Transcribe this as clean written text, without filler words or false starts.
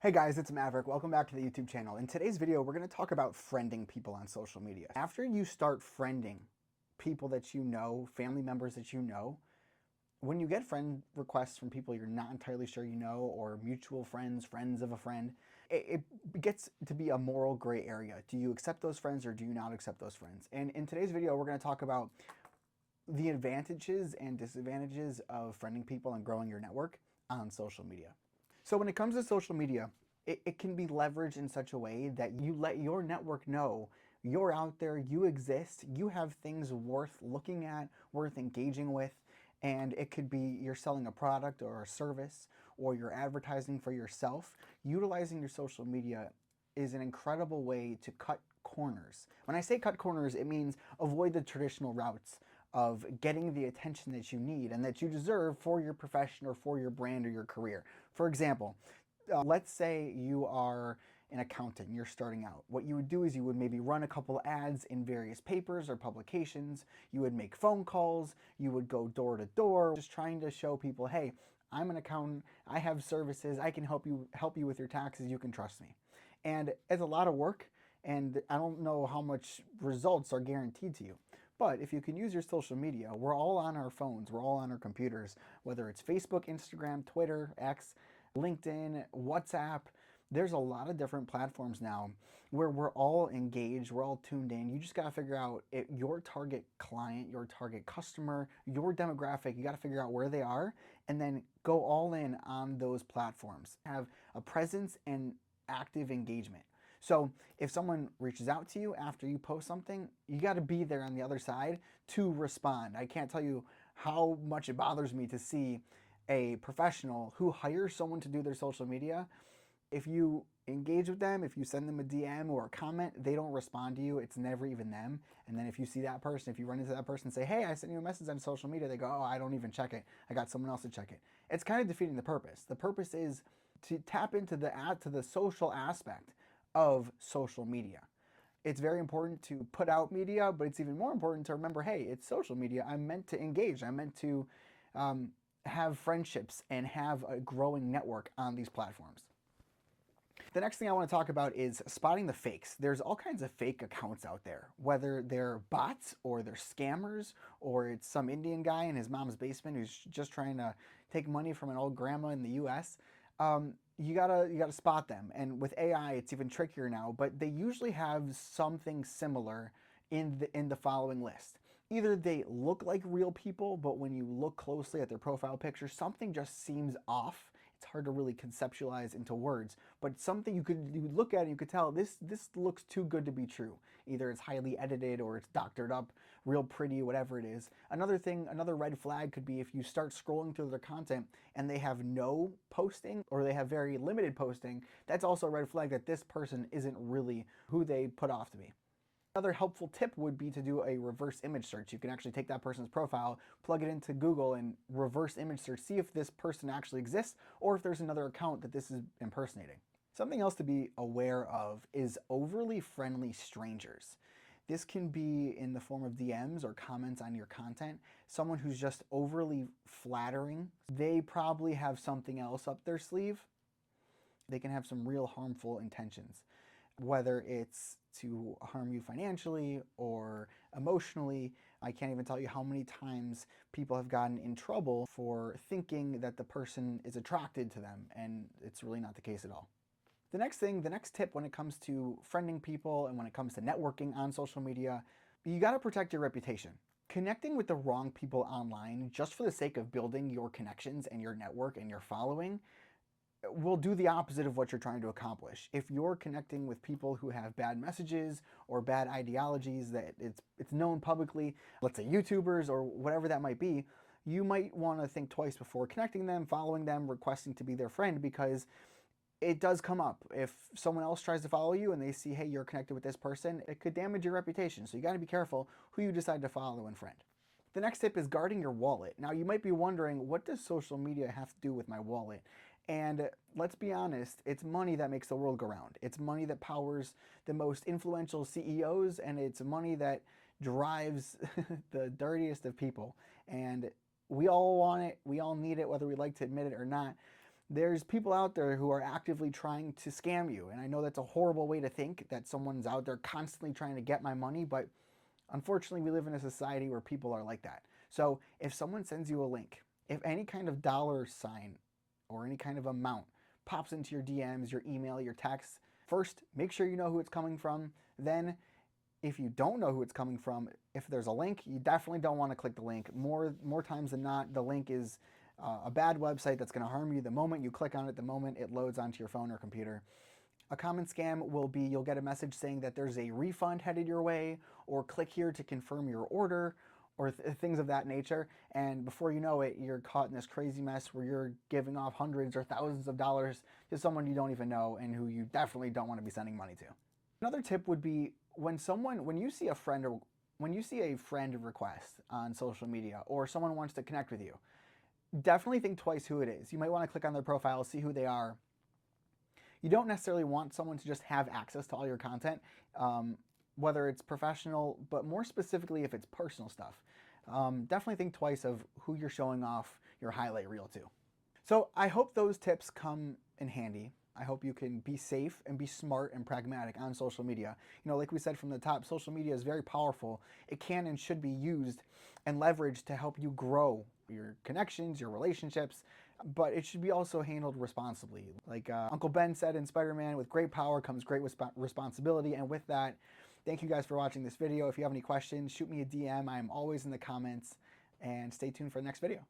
Hey guys, it's Maverick. Welcome back to the YouTube channel. In today's video, we're going to talk about friending people on social media. After you start friending people that you know, family members that you know, when you get friend requests from people you're not entirely sure you know, or mutual friends, friends of a friend, it gets to be a moral gray area. Do you accept those friends or do you not accept those friends? And in today's video, we're going to talk about the advantages and disadvantages of friending people and growing your network on social media. So when it comes to social media, it can be leveraged in such a way that you let your network know you're out there, you exist, you have things worth looking at, worth engaging with, and it could be you're selling a product or a service, or you're advertising for yourself. Utilizing your social media is an incredible way to cut corners. When I say cut corners, it means avoid the traditional routes of getting the attention that you need and that you deserve for your profession or for your brand or your career. For example, let's say you are an accountant and you're starting out. What you would do is you would maybe run a couple ads in various papers or publications. You would make phone calls. You would go door to door, just trying to show people, hey, I'm an accountant. I have services. I can help you with your taxes. You can trust me. And it's a lot of work, and I don't know how much results are guaranteed to you. But if you can use your social media, we're all on our phones, we're all on our computers, whether it's Facebook, Instagram, Twitter, X, LinkedIn, WhatsApp. There's a lot of different platforms now where we're all engaged, we're all tuned in. You just got to figure out your target client, your target customer, your demographic. You got to figure out where they are and then go all in on those platforms. Have a presence and active engagement. So if someone reaches out to you after you post something, you got to be there on the other side to respond. I can't tell you how much it bothers me to see a professional who hires someone to do their social media. If you engage with them, if you send them a DM or a comment, they don't respond to you. It's never even them. And then if you see that person, if you run into that person and say, hey, I sent you a message on social media, they go, oh, I don't even check it. I got someone else to check it. It's kind of defeating the purpose. The purpose is to tap into the social aspect of social media. It's very important to put out media, but it's even more important to remember, hey, it's social media. I'm meant to engage. I'm meant to have friendships and have a growing network on these platforms. The next thing I want to talk about is spotting the fakes. There's all kinds of fake accounts out there, whether they're bots or they're scammers, or it's some Indian guy in his mom's basement who's just trying to take money from an old grandma in the US. You gotta spot them. And with AI, it's even trickier now, but they usually have something similar in the following list. Either they look like real people, but when you look closely at their profile picture, something just seems off. It's hard to really conceptualize into words, but something you would look at and you could tell this looks too good to be true. Either it's highly edited or it's doctored up, real pretty, whatever it is. Another red flag could be if you start scrolling through their content and they have no posting or they have very limited posting. That's also a red flag that this person isn't really who they put off to be. Another helpful tip would be to do a reverse image search. You can actually take that person's profile, plug it into Google, and reverse image search, see if this person actually exists or if there's another account that this is impersonating. Something else to be aware of is overly friendly strangers. This can be in the form of DMs or comments on your content. Someone who's just overly flattering. They probably have something else up their sleeve. They can have some real harmful intentions, whether it's to harm you financially or emotionally. I can't even tell you how many times people have gotten in trouble for thinking that the person is attracted to them, and it's really not the case at all. The next tip when it comes to friending people and when it comes to networking on social media, you got to protect your reputation. Connecting with the wrong people online just for the sake of building your connections and your network and your following will do the opposite of what you're trying to accomplish. If you're connecting with people who have bad messages or bad ideologies that it's known publicly, let's say YouTubers or whatever that might be, you might want to think twice before connecting them, following them, requesting to be their friend, because it does come up. If someone else tries to follow you and they see, hey, you're connected with this person, it could damage your reputation. So you got to be careful who you decide to follow and friend. The next tip is guarding your wallet. Now you might be wondering, what does social media have to do with my wallet? And let's be honest, it's money that makes the world go round. It's money that powers the most influential CEOs, and it's money that drives the dirtiest of people. And we all want it, we all need it, whether we like to admit it or not. There's people out there who are actively trying to scam you. And I know that's a horrible way to think, that someone's out there constantly trying to get my money, but unfortunately we live in a society where people are like that. So if someone sends you a link, if any kind of dollar sign or any kind of amount pops into your DMs, your email, your text, first, make sure you know who it's coming from. Then, if you don't know who it's coming from, if there's a link, you definitely don't want to click the link. More times than not, the link is a bad website that's going to harm you the moment you click on it, the moment it loads onto your phone or computer. A common scam will be you'll get a message saying that there's a refund headed your way, or click here to confirm your order, or things of that nature. And before you know it, you're caught in this crazy mess where you're giving off hundreds or thousands of dollars to someone you don't even know and who you definitely don't want to be sending money to. Another tip would be when you see a friend request on social media, or someone wants to connect with you, definitely think twice who it is. You might want to click on their profile, see who they are. You don't necessarily want someone to just have access to all your content, whether it's professional, but more specifically if it's personal stuff. Definitely think twice of who you're showing off your highlight reel to. So I hope those tips come in handy. I hope you can be safe and be smart and pragmatic on social media. You know, like we said from the top, social media is very powerful. It can and should be used and leveraged to help you grow your connections, your relationships, but it should be also handled responsibly. Like Uncle Ben said in Spider-Man, with great power comes great responsibility. And with that, thank you guys for watching this video. If you have any questions, shoot me a DM. I'm always in the comments, and stay tuned for the next video.